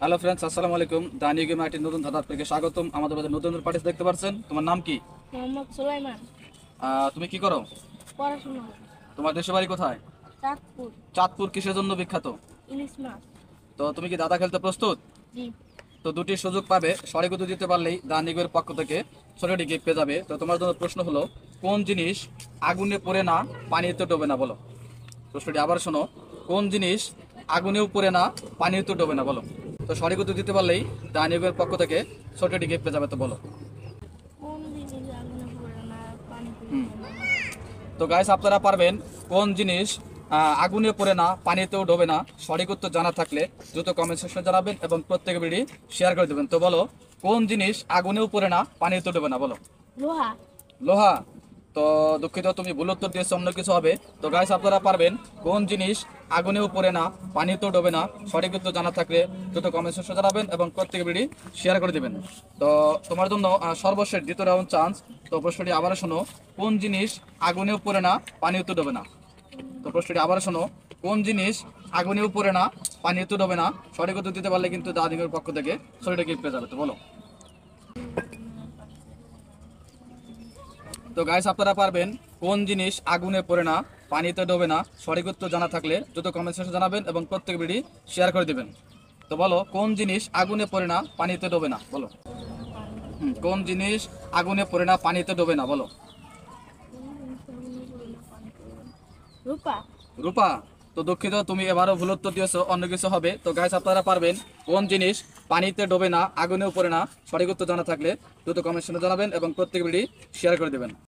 Hello friends, আসসালামু আলাইকুম। দানি game আইটির নতুন ধাঁধা আপনাকে স্বাগতম। আমাদের মধ্যে নতুন নতুন পার্টিস দেখতে পাচ্ছেন। তোমার নাম কি? মোহাম্মদ সুলাইমান। তুমি কি করো? পড়াশোনা। তোমার দেশের বাড়ি কোথায়? চাঁদপুর। চাঁদপুর কিসের জন্য বিখ্যাত? ইলিশ মাছ। তো তুমি কি দাদা খেলতে প্রস্তুত? জি। তো দুটি সুযোগ পাবে, সঠিক উত্তর দিতে পারলেই দানি গেমের পক্ষ থেকে ছোটটি গিফট পেয়ে যাবে। তো তোমার জন্য প্রশ্ন হলো, কোন জিনিস আগুনে পড়ে না পানিতে ডোবে না? বলো। প্রশ্নটি আবার শোনো, কোন জিনিস আগুনেও পড়ে না পানিতে ডোবে না? বলো। তো সঠিক উত্তর দিতে পারলেই দানি গেমের পক্ষ থেকে ছোটটি গিফট পেয়ে যাবে। তো বলো। কোন জিনিস আগুনে পড়ে না পানিতে হুম। ডুবে না? তো গাইস, আপনারা পারবেন কোন জিনিস আগুনে পড়ে না পানিতেও ডোবে না? সঠিক উত্তর জানা থাকলে দ্রুত কমেন্ট সেকশনে জানাবেন এবং প্রত্যেকে ভিডিও শেয়ার করে দেবেন। তো বলো, কোন জিনিস আগুনেও পড়ে না পানিতেও ডোবে না? বলো। লোহা। লোহা। তো দুঃখিত, তুমি ভুল উত্তর দিয়েছো, অন্য কিছু হবে। তো গাইস, আপনারা পারবেন কোন জিনিস আগুনেও পড়ে না পানিতেও ডোবে না? সঠিক উত্তর জানা থাকলে দ্রুত কমেন্ট সেকশনে জানাবেন এবং প্রত্যেকে ভিডিও শেয়ার করে দেবেন। তো তোমার জন্য সর্বশেষ দ্বিতীয় রাউন্ড চান্স। তো প্রশ্নটি আবার শোনো, কোন জিনিস আগুনেও পড়ে না পানিতেও ডোবে না? তো প্রশ্নটি আবার শোনো, কোন জিনিস আগুনেও পড়ে না পানিতেও ডোবে না? সঠিক উত্তর দিতে পারলে কিন্তু দাদিমের পক্ষ থেকে ছোটটা গিফট পেয়ে যাবে। তো বলো। তো গাইস, আপনারা পারবেন কোন জিনিস আগুনে পড়ে না পানিতে ডোবে না? সঠিক উত্তর জানা থাকলে দ্রুত কমেন্ট সেকশনে জানাবেন এবং প্রত্যেক ভিডিও শেয়ার করে দিবেন। তো বলো, কোন জিনিস আগুনে পড়ে না পানিতে ডোবে না? বলো। কোন জিনিস আগুনে পড়ে না পানিতে ডোবে না? বলো। রূপা। রূপা। তো দুঃখিত, তুমি এবারও ভুল উত্তর দিয়েছো, অন্য কিছু হবে। তো গাইস, আপনারা পারবেন কোন জিনিস পানিতে ডোবে না আগুনেও পড়ে না? সঠিক উত্তর জানা থাকলে দ্রুত কমেন্ট সেকশনে জানাবেন এবং প্রত্যেক ভিডিও শেয়ার করে দেবেন।